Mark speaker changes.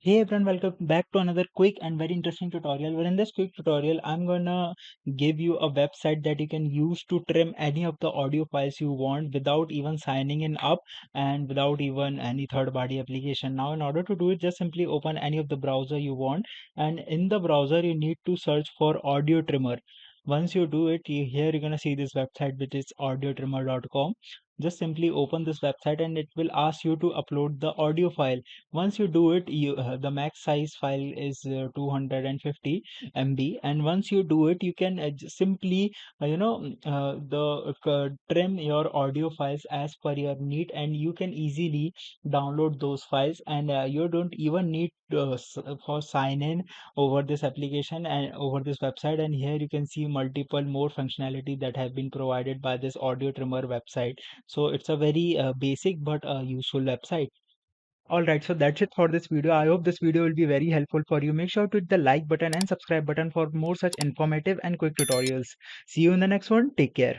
Speaker 1: Hey everyone, welcome back to another quick and very interesting tutorial. Well, in this quick tutorial, I'm gonna give you a website that you can use to trim any of the audio files you want without even signing in up and without even any third-party application. Now, in order to do it, just simply open any of the browser you want, and in the browser, you need to search for Audio Trimmer. Once you do it, here you're gonna see this website, which is audiotrimmer.com. Just simply open this website and it will ask you to upload the audio file. Once you do it, the max size file is 250 MB, and once you do it, you can simply trim your audio files as per your need, and you can easily download those files, and you don't even need for sign in over this application and over this website. And here you can see multiple more functionality that have been provided by this audio trimmer website. So it's a very basic but useful website. Alright, so that's it for this video. I hope this video will be very helpful for you. Make sure to hit the like button and subscribe button for more such informative and quick tutorials. See you in the next one. Take care.